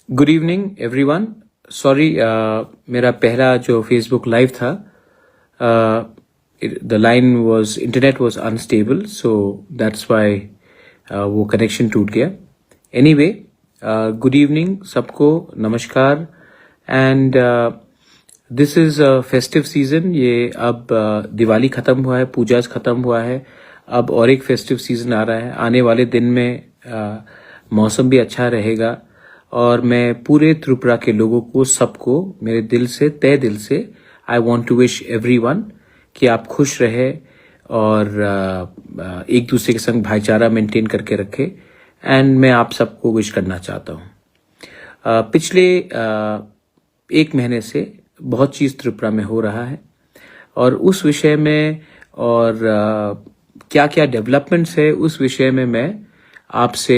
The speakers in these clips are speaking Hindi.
Good evening everyone. सॉरी, मेरा पहला जो फेसबुक लाइव था, the line was internet was unstable, so that's why वो कनेक्शन टूट गया। एनीवे, गुड इवनिंग सबको, नमस्कार। And this is festive season. ये अब दिवाली खत्म हुआ है, पूजाज खत्म हुआ है, अब और एक फेस्टिव सीजन आ रहा है। आने वाले दिन में मौसम भी अच्छा रहेगा और मैं पूरे त्रिपुरा के लोगों को, सबको मेरे दिल से, तहे दिल से I want to wish everyone कि आप खुश रहे और एक दूसरे के संग भाईचारा मेंटेन करके रखें। एंड मैं आप सबको विश करना चाहता हूँ। पिछले एक महीने से बहुत चीज़ त्रिपुरा में हो रहा है और उस विषय में और क्या क्या डेवलपमेंट्स है उस विषय में मैं आपसे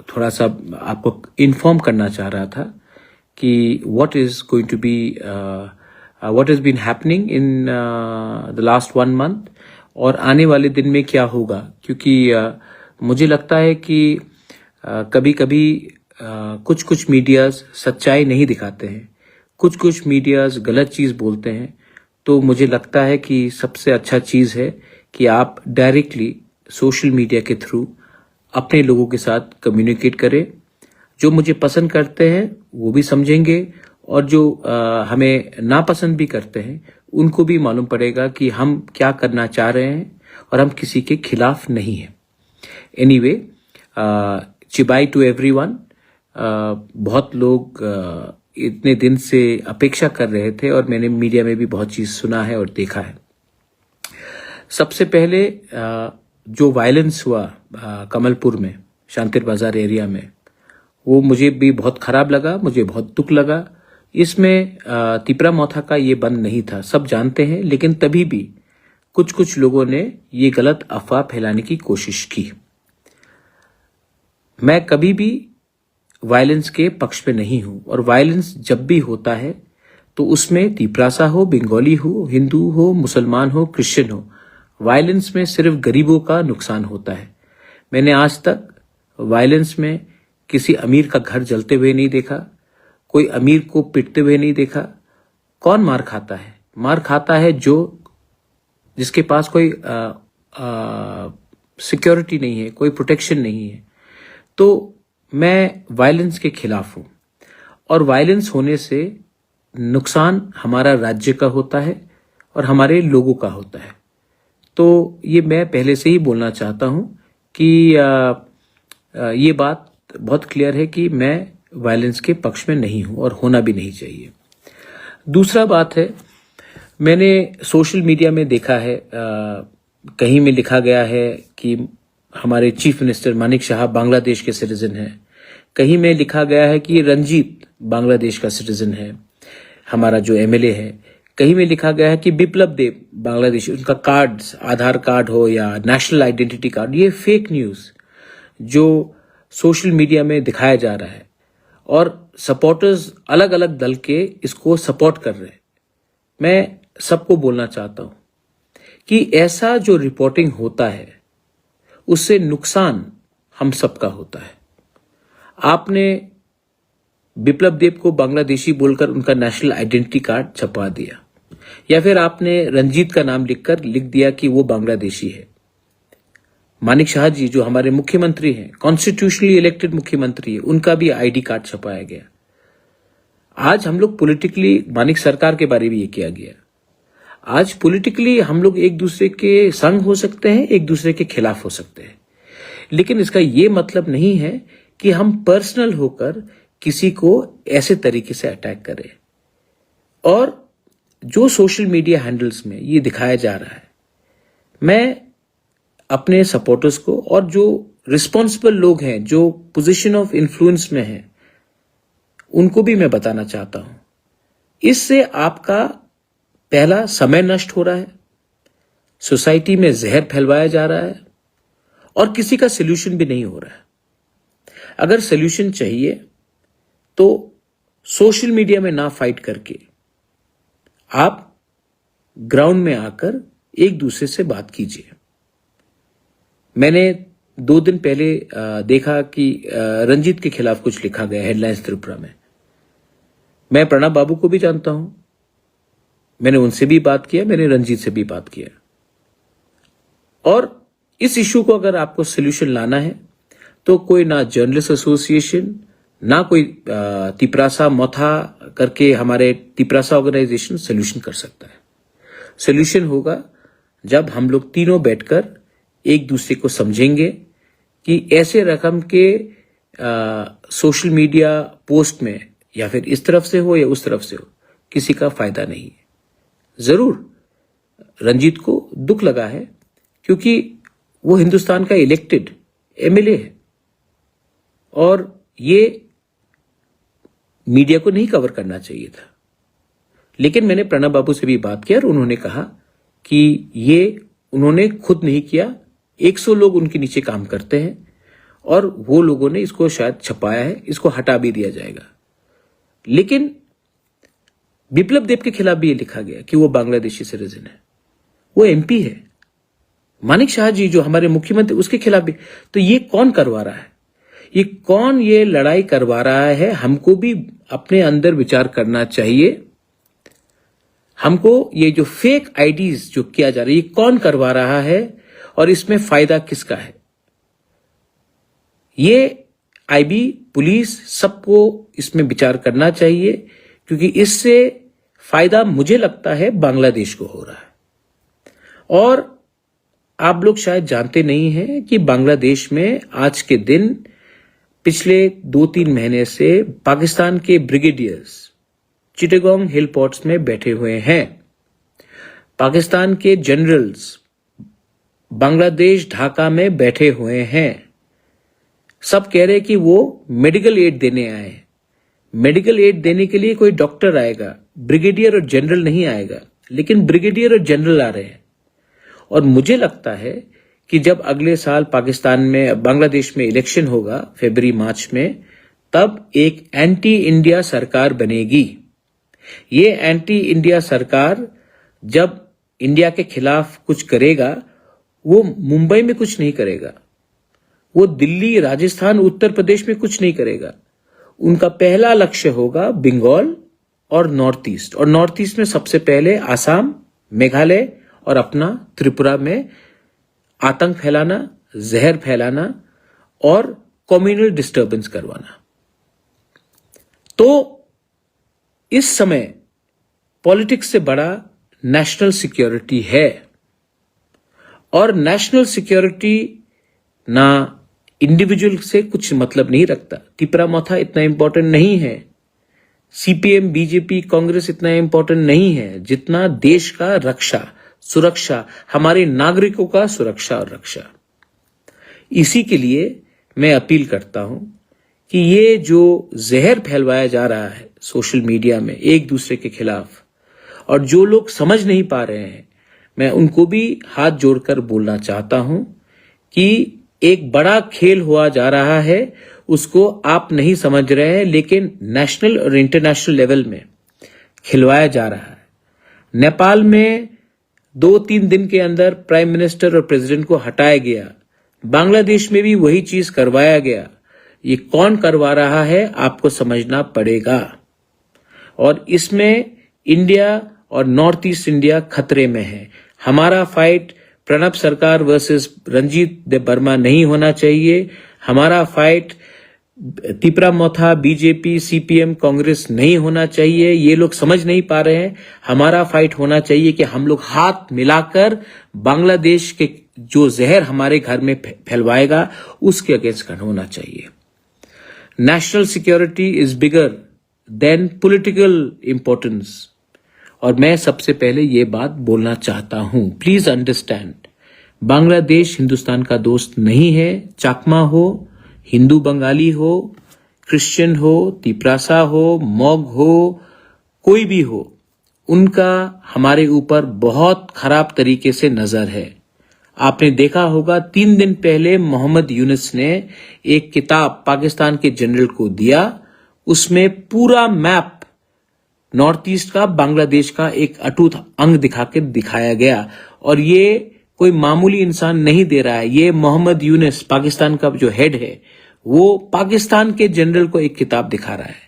थोड़ा सा आपको इन्फॉर्म करना चाह रहा था कि what is going to be what is been happening in the last 1 month और आने वाले दिन में क्या होगा। क्योंकि मुझे लगता है कि कभी कभी कुछ कुछ मीडियाज सच्चाई नहीं दिखाते हैं, कुछ कुछ मीडियाज गलत चीज़ बोलते हैं। तो मुझे लगता है कि सबसे अच्छा चीज़ है कि आप डायरेक्टली सोशल मीडिया के थ्रू अपने लोगों के साथ कम्युनिकेट करें। जो मुझे पसंद करते हैं वो भी समझेंगे और जो हमें नापसंद भी करते हैं उनको भी मालूम पड़ेगा कि हम क्या करना चाह रहे हैं और हम किसी के खिलाफ नहीं हैं। एनीवे, चिबाई टू एवरीवन। बहुत लोग इतने दिन से अपेक्षा कर रहे थे और मैंने मीडिया में भी बहुत चीज़ सुना है और देखा है। सबसे पहले जो वायलेंस हुआ कमलपुर में, शांतिर बाजार एरिया में, वो मुझे भी बहुत खराब लगा, मुझे बहुत दुख लगा। इसमें तिपरा मौथा का ये बंद नहीं था, सब जानते हैं, लेकिन तभी भी कुछ कुछ लोगों ने ये गलत अफवाह फैलाने की कोशिश की। मैं कभी भी वायलेंस के पक्ष में नहीं हूं और वायलेंस जब भी होता है तो उसमें तिपरासा हो, बंगाली हो, हिंदू हो, मुसलमान हो, क्रिश्चियन हो, वायलेंस में सिर्फ गरीबों का नुकसान होता है। मैंने आज तक वायलेंस में किसी अमीर का घर जलते हुए नहीं देखा, कोई अमीर को पिटते हुए नहीं देखा। कौन मार खाता है? मार खाता है जिसके पास कोई सिक्योरिटी नहीं है, कोई प्रोटेक्शन नहीं है। तो मैं वायलेंस के खिलाफ हूं और वायलेंस होने से नुकसान हमारा राज्य का होता है और हमारे लोगों का होता है। तो ये मैं पहले से ही बोलना चाहता हूं कि ये बात बहुत क्लियर है कि मैं वायलेंस के पक्ष में नहीं हूं और होना भी नहीं चाहिए। दूसरा बात है, मैंने सोशल मीडिया में देखा है, कहीं में लिखा गया है कि हमारे चीफ मिनिस्टर मानिक शाह बांग्लादेश के सिटीजन हैं, कहीं में लिखा गया है कि रंजीत बांग्लादेश का सिटीजन है, हमारा जो एमएलए है। कहीं में लिखा गया है कि बिप्लब देव बांग्लादेशी, उनका कार्ड्स, आधार कार्ड हो या नेशनल आइडेंटिटी कार्ड। ये फेक न्यूज जो सोशल मीडिया में दिखाया जा रहा है और सपोर्टर्स अलग अलग दल के इसको सपोर्ट कर रहे हैं। मैं सबको बोलना चाहता हूं कि ऐसा जो रिपोर्टिंग होता है उससे नुकसान हम सबका होता है। आपने बिप्लब देव को बांग्लादेशी बोलकर उनका नेशनल आइडेंटिटी कार्ड छपवा दिया, या फिर आपने रंजीत का नाम लिखकर लिख दिया कि वो बांग्लादेशी है। मानिक शाह जी जो हमारे मुख्यमंत्री हैं, कॉन्स्टिट्यूशनली इलेक्टेड मुख्यमंत्री है, उनका भी आईडी कार्ड छपाया गया। आज हम लोग पॉलिटिकली, मानिक सरकार के बारे में ये किया गया। आज पॉलिटिकली हम लोग एक दूसरे के संग हो सकते हैं, एक दूसरे के खिलाफ हो सकते हैं, लेकिन इसका ये मतलब नहीं है कि हम पर्सनल होकर किसी को ऐसे तरीके से अटैक करें। और जो सोशल मीडिया हैंडल्स में ये दिखाया जा रहा है, मैं अपने सपोर्टर्स को और जो रिस्पॉन्सिबल लोग हैं, जो पोजीशन ऑफ इन्फ्लुएंस में हैं, उनको भी मैं बताना चाहता हूं, इससे आपका पहला समय नष्ट हो रहा है, सोसाइटी में जहर फैलवाया जा रहा है और किसी का सोल्यूशन भी नहीं हो रहा है। अगर सोल्यूशन चाहिए तो सोशल मीडिया में ना फाइट करके आप ग्राउंड में आकर एक दूसरे से बात कीजिए। मैंने 2 दिन पहले देखा कि रंजीत के खिलाफ कुछ लिखा गया हेडलाइंस त्रिपुरा में। मैं प्रणब बाबू को भी जानता हूं, मैंने उनसे भी बात किया, मैंने रंजीत से भी बात किया। और इस इश्यू को अगर आपको सोल्यूशन लाना है तो कोई ना जर्नलिस्ट एसोसिएशन, ना कोई तिपरासा मोथा करके हमारे तिपरासा ऑर्गेनाइजेशन सोल्यूशन कर सकता है। सोल्यूशन होगा जब हम लोग तीनों बैठकर एक दूसरे को समझेंगे कि ऐसे रकम के सोशल मीडिया पोस्ट में या फिर इस तरफ से हो या उस तरफ से हो, किसी का फायदा नहीं है। जरूर रंजीत को दुख लगा है क्योंकि वो हिंदुस्तान का इलेक्टेड एमएलए है और ये मीडिया को नहीं कवर करना चाहिए था। लेकिन मैंने प्रणब बाबू से भी बात किया और उन्होंने कहा कि ये उन्होंने खुद नहीं किया, 100 लोग उनके नीचे काम करते हैं और वो लोगों ने इसको शायद छपाया है, इसको हटा भी दिया जाएगा। लेकिन बिप्लब देब के खिलाफ भी ये लिखा गया कि वो बांग्लादेशी सिटीजन है, वो एमपी है। मानिक शाह जी जो हमारे मुख्यमंत्री, उसके खिलाफ भी। तो ये कौन करवा रहा है, ये कौन ये लड़ाई करवा रहा है? हमको भी अपने अंदर विचार करना चाहिए। हमको ये जो फेक आईडीज जो किया जा रहा है, ये कौन करवा रहा है और इसमें फायदा किसका है? ये आईबी, पुलिस, सबको इसमें विचार करना चाहिए क्योंकि इससे फायदा मुझे लगता है बांग्लादेश को हो रहा है। और आप लोग शायद जानते नहीं हैं कि बांग्लादेश में आज के दिन पिछले 2-3 महीने से पाकिस्तान के ब्रिगेडियर्स चिटागोंग हिल पोर्ट्स में बैठे हुए हैं। पाकिस्तान के जनरल्स बांग्लादेश ढाका में बैठे हुए हैं। सब कह रहे कि वो मेडिकल एड देने आए हैं। मेडिकल एड देने के लिए कोई डॉक्टर आएगा, ब्रिगेडियर और जनरल नहीं आएगा, लेकिन ब्रिगेडियर और जनरल आ रहे हैं। और मुझे लगता है कि जब अगले साल पाकिस्तान में, बांग्लादेश में इलेक्शन होगा फरवरी-मार्च में, तब एक एंटी इंडिया सरकार बनेगी। ये एंटी इंडिया सरकार जब इंडिया के खिलाफ कुछ करेगा, वो मुंबई में कुछ नहीं करेगा, वो दिल्ली, राजस्थान, उत्तर प्रदेश में कुछ नहीं करेगा। उनका पहला लक्ष्य होगा बंगाल और नॉर्थ ईस्ट, और नॉर्थ ईस्ट में सबसे पहले आसाम, मेघालय और अपना त्रिपुरा में आतंक फैलाना, जहर फैलाना और कम्युनल डिस्टर्बेंस करवाना। तो इस समय पॉलिटिक्स से बड़ा नेशनल सिक्योरिटी है, और नेशनल सिक्योरिटी ना इंडिविजुअल से कुछ मतलब नहीं रखता। तिपरा मोथा इतना इंपॉर्टेंट नहीं है, सीपीएम, बीजेपी, कांग्रेस इतना इंपॉर्टेंट नहीं है जितना देश का रक्षा, सुरक्षा, हमारे नागरिकों का सुरक्षा और रक्षा। इसी के लिए मैं अपील करता हूं कि ये जो जहर फैलवाया जा रहा है सोशल मीडिया में एक दूसरे के खिलाफ, और जो लोग समझ नहीं पा रहे हैं, मैं उनको भी हाथ जोड़कर बोलना चाहता हूं कि एक बड़ा खेल हुआ जा रहा है, उसको आप नहीं समझ रहे हैं, लेकिन नेशनल और इंटरनेशनल लेवल में खिलवाया जा रहा है। नेपाल में 2-3 दिन के अंदर प्राइम मिनिस्टर और प्रेसिडेंट को हटाया गया, बांग्लादेश में भी वही चीज करवाया गया। ये कौन करवा रहा है आपको समझना पड़ेगा, और इसमें इंडिया और नॉर्थ ईस्ट इंडिया खतरे में है। हमारा फाइट प्रणब सरकार वर्सेस रंजीत देव वर्मा नहीं होना चाहिए। हमारा फाइट तिपरा मोथा, बीजेपी, सीपीएम, कांग्रेस नहीं होना चाहिए। ये लोग समझ नहीं पा रहे हैं। हमारा फाइट होना चाहिए कि हम लोग हाथ मिलाकर बांग्लादेश के जो जहर हमारे घर में फैलवाएगा उसके अगेंस्ट होना चाहिए। National security is bigger than political importance, और मैं सबसे पहले ये बात बोलना चाहता हूं। प्लीज अंडरस्टैंड, बांग्लादेश हिंदुस्तान का दोस्त नहीं है। चाकमा हो, हिंदू बंगाली हो, क्रिश्चियन हो, तिपरासा हो, मॉग हो, कोई भी हो, उनका हमारे ऊपर बहुत खराब तरीके से नजर है। आपने देखा होगा 3 दिन पहले मोहम्मद यूनुस ने एक किताब पाकिस्तान के जनरल को दिया, उसमें पूरा मैप नॉर्थ ईस्ट का, बांग्लादेश का एक अटूट अंग दिखा के दिखाया गया, और ये कोई मामूली इंसान नहीं दे रहा है। ये मोहम्मद यूनुस पाकिस्तान का जो हेड है, वो पाकिस्तान के जनरल को एक किताब दिखा रहा है,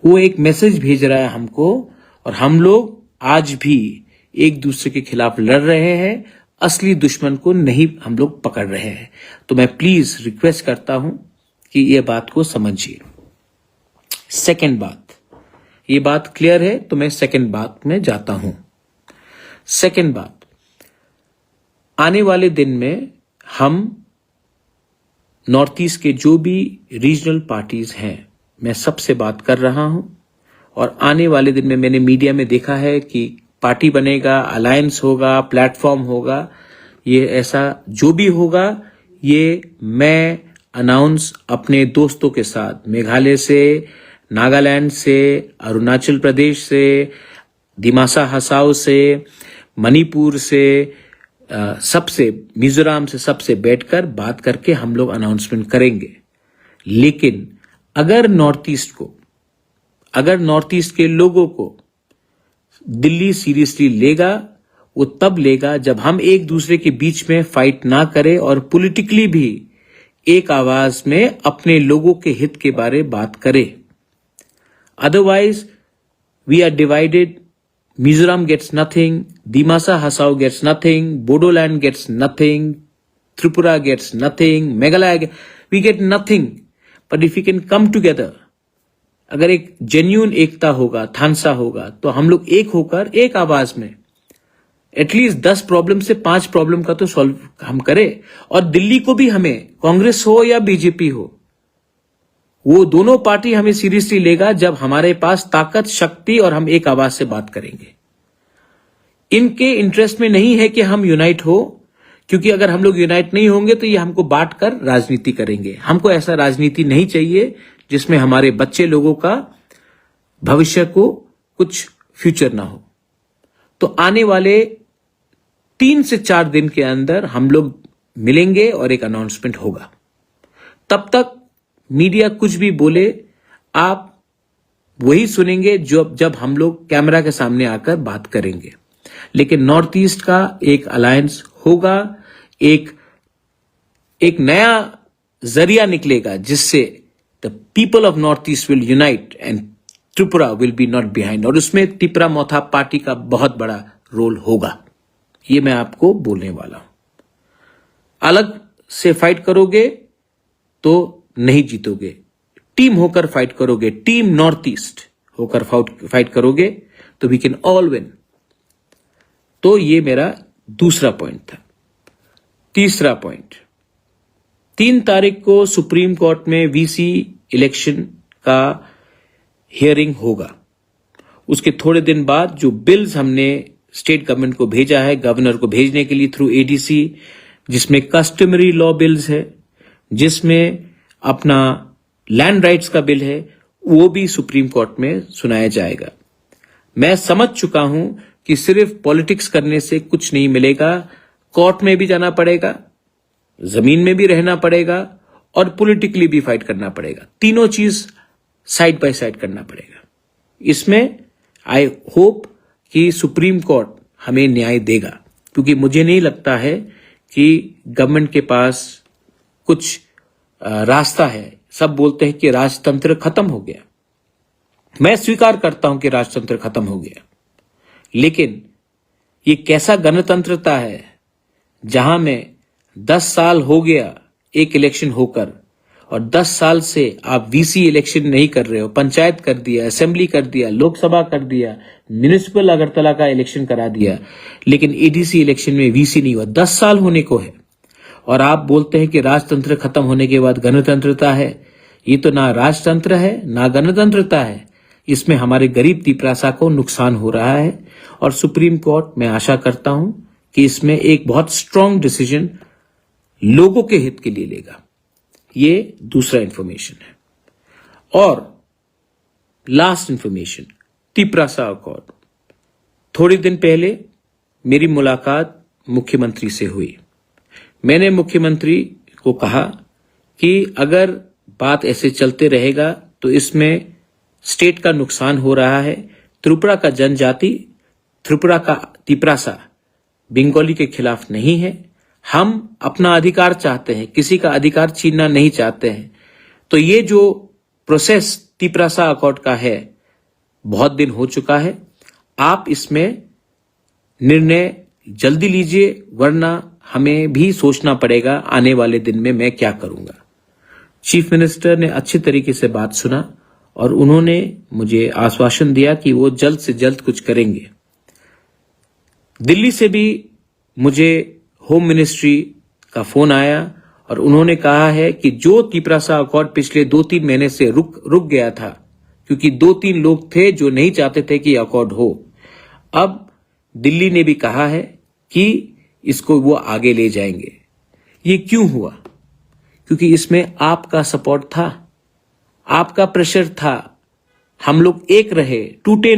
वो एक मैसेज भेज रहा है हमको, और हम लोग आज भी एक दूसरे के खिलाफ लड़ रहे हैं, असली दुश्मन को नहीं हम लोग पकड़ रहे हैं। तो मैं प्लीज रिक्वेस्ट करता हूं कि ये बात को समझिए। सेकंड बात, ये बात क्लियर है तो मैं सेकंड बात में जाता हूं। सेकंड बात, आने वाले दिन में हम नॉर्थ ईस्ट के जो भी रीजनल पार्टीज हैं, मैं सबसे बात कर रहा हूं, और आने वाले दिन में मैंने मीडिया में देखा है कि पार्टी बनेगा, अलायंस होगा, प्लेटफॉर्म होगा। ये ऐसा जो भी होगा, ये मैं अनाउंस अपने दोस्तों के साथ, मेघालय से, नागालैंड से, अरुणाचल प्रदेश से, दिमासा हसाओ से, मणिपुर से, सबसे, मिजोरम से, सबसे बैठकर बात करके हम लोग अनाउंसमेंट करेंगे। लेकिन अगर नॉर्थ ईस्ट के लोगों को दिल्ली सीरियसली लेगा, वो तब लेगा जब हम एक दूसरे के बीच में फाइट ना करें और पॉलिटिकली भी एक आवाज में अपने लोगों के हित के बारे बात करें। Otherwise we are divided. Mizoram gets nothing, Dimasa Hasao gets nothing, Bodoland gets nothing, Tripura gets nothing, Meghalaya, we get nothing. But if you can come together, अगर एक जेन्यून एकता होगा, थानसा होगा, तो हम लोग एक होकर एक आवाज में एटलीस्ट 10 प्रॉब्लम से 5 प्रॉब्लम का तो सॉल्व हम करें। और दिल्ली को भी हमें, कांग्रेस हो या बीजेपी हो, वो दोनों पार्टी हमें सीरियसली लेगा जब हमारे पास ताकत, शक्ति और हम एक आवाज से बात करेंगे। इनके इंटरेस्ट में नहीं है कि हम यूनाइट हो, क्योंकि अगर हम लोग यूनाइट नहीं होंगे तो ये हमको बांट कर राजनीति करेंगे। हमको ऐसा राजनीति नहीं चाहिए जिसमें हमारे बच्चे लोगों का भविष्य को कुछ फ्यूचर ना हो। तो आने वाले 3 से 4 दिन के अंदर हम लोग मिलेंगे और एक अनाउंसमेंट होगा। तब तक मीडिया कुछ भी बोले, आप वही सुनेंगे जब हम लोग कैमरा के सामने आकर बात करेंगे। लेकिन नॉर्थ ईस्ट का एक अलायंस होगा, एक नया जरिया निकलेगा जिससे the people of north east will unite and Tripura will be not behind. और उसमें तिपरा मोथा पार्टी का बहुत बड़ा रोल होगा, ये मैं आपको बोलने वाला हूं। अलग से फाइट करोगे तो नहीं जीतोगे, टीम होकर फाइट करोगे, टीम नॉर्थ ईस्ट होकर फाइट करोगे तो वी कैन ऑल विन। तो ये मेरा दूसरा पॉइंट था। तीसरा पॉइंट, 3 तारीख को सुप्रीम कोर्ट में वीसी इलेक्शन का हियरिंग होगा। उसके थोड़े दिन बाद जो बिल्स हमने स्टेट गवर्नमेंट को भेजा है, गवर्नर को भेजने के लिए थ्रू एडीसी, जिसमें कस्टमरी लॉ बिल्स है, जिसमें अपना लैंड राइट्स का बिल है, वो भी सुप्रीम कोर्ट में सुनाया जाएगा। मैं समझ चुका हूं कि सिर्फ पॉलिटिक्स करने से कुछ नहीं मिलेगा, कोर्ट में भी जाना पड़ेगा, जमीन में भी रहना पड़ेगा और पॉलिटिकली भी फाइट करना पड़ेगा। तीनों चीज साइड बाय साइड करना पड़ेगा। इसमें आई होप कि सुप्रीम कोर्ट हमें न्याय देगा, क्योंकि मुझे नहीं लगता है कि गवर्नमेंट के पास कुछ रास्ता है। सब बोलते हैं कि राजतंत्र खत्म हो गया। मैं स्वीकार करता हूं कि राजतंत्र खत्म हो गया, लेकिन ये कैसा गणतंत्रता है जहां में 10 साल हो गया एक इलेक्शन होकर, और 10 साल से आप वीसी इलेक्शन नहीं कर रहे हो। पंचायत कर दिया, असेंबली कर दिया, लोकसभा कर दिया, म्युनिसिपल अगरतला का इलेक्शन करा दिया, लेकिन एडीसी इलेक्शन में वीसी नहीं हुआ। 10 साल होने को है और आप बोलते हैं कि राजतंत्र खत्म होने के बाद गणतंत्रता है। ये तो ना राजतंत्र है ना गणतंत्रता है। इसमें हमारे गरीब तिपरासा को नुकसान हो रहा है और सुप्रीम कोर्ट, मैं आशा करता हूं कि इसमें एक बहुत स्ट्रांग डिसीजन लोगों के हित के लिए लेगा। ये दूसरा इंफॉर्मेशन है। और लास्ट इंफॉर्मेशन, तिपरासा अकॉर्ड। थोड़े दिन पहले मेरी मुलाकात मुख्यमंत्री से हुई। मैंने मुख्यमंत्री को कहा कि अगर बात ऐसे चलते रहेगा तो इसमें स्टेट का नुकसान हो रहा है। त्रिपुरा का जनजाति, त्रिपुरा का तिपरासा बंगाली के खिलाफ नहीं है। हम अपना अधिकार चाहते हैं, किसी का अधिकार छीनना नहीं चाहते हैं। तो ये जो प्रोसेस तिपरासा अकॉर्ड का है, बहुत दिन हो चुका है। आप इसमें निर्णय जल्दी लीजिए, वरना हमें भी सोचना पड़ेगा आने वाले दिन में मैं क्या करूंगा। चीफ मिनिस्टर ने अच्छी तरीके से बात सुना और उन्होंने मुझे आश्वासन दिया कि वो जल्द से जल्द कुछ करेंगे। दिल्ली से भी मुझे होम मिनिस्ट्री का फोन आया और उन्होंने कहा है कि जो तिपरासा अकॉर्ड पिछले 2-3 महीने से रुक गया था, क्योंकि 2-3 लोग थे जो नहीं चाहते थे कि अकॉर्ड हो, अब दिल्ली ने भी कहा है कि इसको वो आगे ले जाएंगे। ये क्यों हुआ? क्योंकि इसमें आपका सपोर्ट था, आपका प्रेशर था। हम लोग एक रहे, टूटे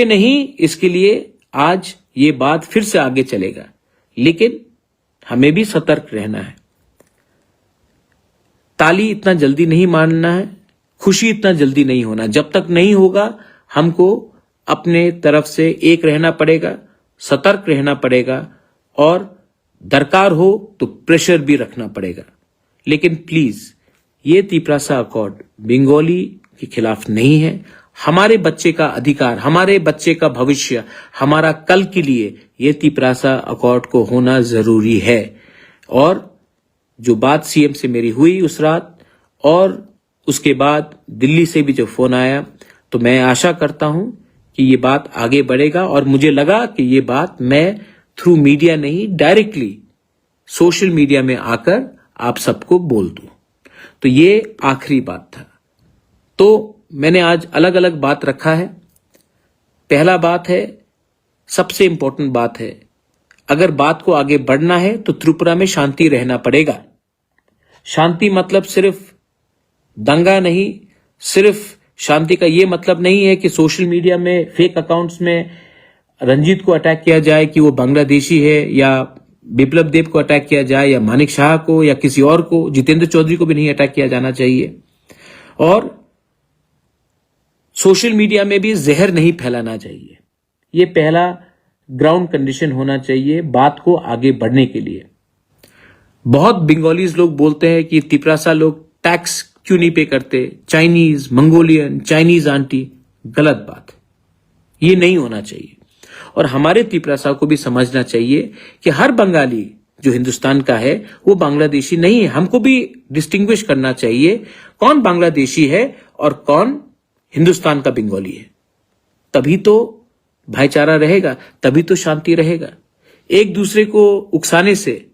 नहीं। इसके लिए आज ये बात फिर से आगे चलेगा, लेकिन हमें भी सतर्क रहना है। ताली इतना जल्दी नहीं मारना है, खुशी इतना जल्दी नहीं होना। जब तक नहीं होगा, हमको अपने तरफ से एक रहना पड़ेगा, सतर्क रहना पड़ेगा और दरकार हो तो प्रेशर भी रखना पड़ेगा। लेकिन प्लीज, ये तिपरासा अकॉर्ड बंगाली के खिलाफ नहीं है। हमारे बच्चे का अधिकार, हमारे बच्चे का भविष्य, हमारा कल के लिए ये तिपरासा अकॉर्ड को होना जरूरी है। और जो बात सीएम से मेरी हुई उस रात, और उसके बाद दिल्ली से भी जो फोन आया, तो मैं आशा करता हूं कि ये बात आगे बढ़ेगा। और मुझे लगा कि ये बात मैं थ्रू मीडिया नहीं, डायरेक्टली सोशल मीडिया में आकर आप सबको बोल दूं। तो ये आखिरी बात था। तो मैंने आज अलग अलग बात रखा है। पहला बात है, सबसे इंपॉर्टेंट बात है, अगर बात को आगे बढ़ना है तो त्रिपुरा में शांति रहना पड़ेगा। शांति मतलब सिर्फ दंगा नहीं, सिर्फ शांति का ये मतलब नहीं है कि सोशल मीडिया में फेक अकाउंट्स में रंजीत को अटैक किया जाए कि वो बांग्लादेशी है, या बिप्लब देब को अटैक किया जाए, या मानिक शाह को, या किसी और को, जितेंद्र चौधरी को भी नहीं अटैक किया जाना चाहिए। और सोशल मीडिया में भी जहर नहीं फैलाना चाहिए। ये पहला ग्राउंड कंडीशन होना चाहिए बात को आगे बढ़ने के लिए। बहुत बंगालीज लोग बोलते हैं कि तिपरासा लोग टैक्स क्यों नहीं पे करते, चाइनीज, मंगोलियन, चाइनीज आंटी। गलत बात, ये नहीं होना चाहिए। और हमारे तिपरासा को भी समझना चाहिए कि हर बंगाली जो हिंदुस्तान का है वो बांग्लादेशी नहीं है। हमको भी डिस्टिंग्विश करना चाहिए कौन बांग्लादेशी है और कौन हिंदुस्तान का बंगाली है। तभी तो भाईचारा रहेगा, तभी तो शांति रहेगा। एक दूसरे को उकसाने से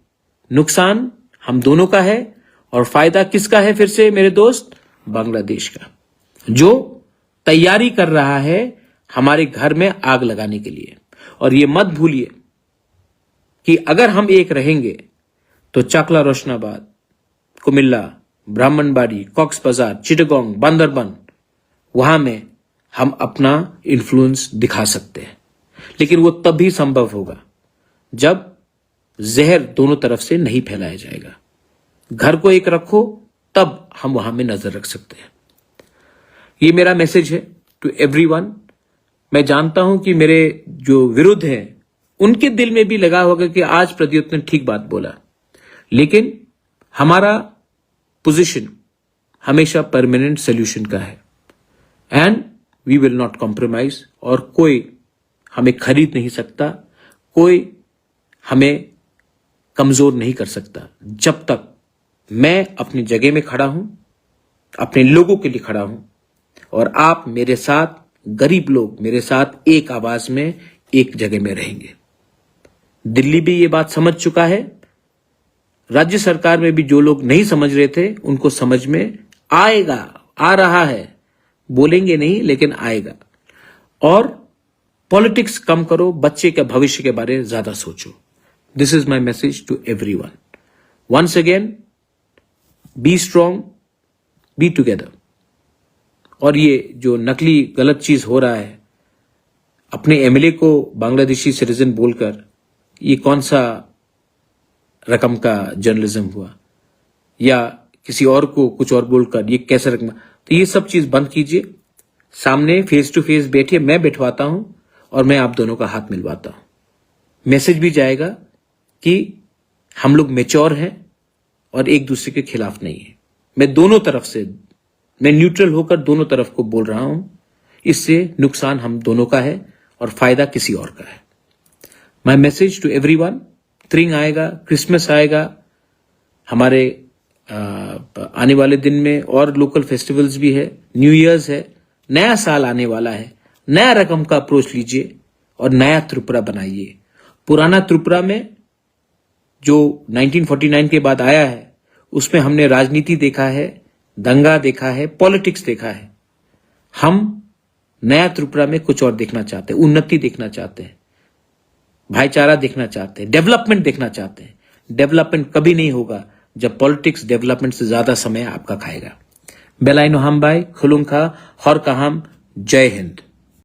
नुकसान हम दोनों का है, और फायदा किसका है? फिर से मेरे दोस्त, बांग्लादेश का, जो तैयारी कर रहा है हमारे घर में आग लगाने के लिए। और ये मत भूलिए कि अगर हम एक रहेंगे तो चाकला रोशनाबाद, कुमिल्ला, ब्राह्मणबाड़ी, कॉक्स बाजार, चिटगोंग, बांदरबन, वहां में हम अपना इन्फ्लुएंस दिखा सकते हैं। लेकिन वो तभी संभव होगा जब जहर दोनों तरफ से नहीं फैलाया जाएगा। घर को एक रखो, तब हम वहां में नजर रख सकते हैं। ये मेरा मैसेज है टू एवरीवन। मैं जानता हूं कि मेरे जो विरुद्ध हैं उनके दिल में भी लगा होगा कि आज प्रद्युत ने ठीक बात बोला, लेकिन हमारा पोजीशन हमेशा परमानेंट सोल्यूशन का है, and we will not compromise. और कोई हमें खरीद नहीं सकता, कोई हमें कमजोर नहीं कर सकता, जब तक मैं अपनी जगह में खड़ा हूं, अपने लोगों के लिए खड़ा हूं, और आप मेरे साथ, गरीब लोग मेरे साथ एक आवाज में, एक जगह में रहेंगे। दिल्ली भी ये बात समझ चुका है। राज्य सरकार में भी जो लोग नहीं समझ रहे थे उनको समझ में आएगा, आ रहा है। बोलेंगे नहीं, लेकिन आएगा। और पॉलिटिक्स कम करो, बच्चे के भविष्य के बारे में ज्यादा सोचो। This is my message to everyone. Once again, be strong, be together. और ये जो नकली गलत चीज हो रहा है, अपने एमएलए को बांग्लादेशी सिटीजन बोलकर, ये कौन सा रकम का जर्नलिज्म हुआ? या किसी और को कुछ और बोलकर ये कैसा रकम? तो ये सब चीज बंद कीजिए। सामने फेस टू फेस बैठिए, मैं बैठवाता हूं और मैं आप दोनों का हाथ मिलवाता हूं। मैसेज भी जाएगा कि हम लोग मैच्योर हैं और एक दूसरे के खिलाफ नहीं है। मैं दोनों तरफ से, मैं न्यूट्रल होकर दोनों तरफ को बोल रहा हूं। इससे नुकसान हम दोनों का है और फायदा किसी और का है। माई मैसेज टू एवरीवन, त्रिंग आएगा, क्रिसमस आएगा, हमारे आने वाले दिन में और लोकल फेस्टिवल्स भी है, न्यू ईयर्स है, नया साल आने वाला है। नया रकम का अप्रोच लीजिए और नया त्रिपुरा बनाइए। पुराना त्रिपुरा में जो 1949 के बाद आया है उसमें हमने राजनीति देखा है, दंगा देखा है, पॉलिटिक्स देखा है। हम नया त्रिपुरा में कुछ और देखना चाहते हैं, उन्नति देखना चाहते हैं, भाईचारा देखना चाहते हैं, डेवलपमेंट देखना चाहते हैं। डेवलपमेंट कभी नहीं होगा जब पॉलिटिक्स डेवलपमेंट से ज्यादा समय आपका खाएगा। बेलाइनो हमबाई खुलुंखा हर कहाम, जय हिंद।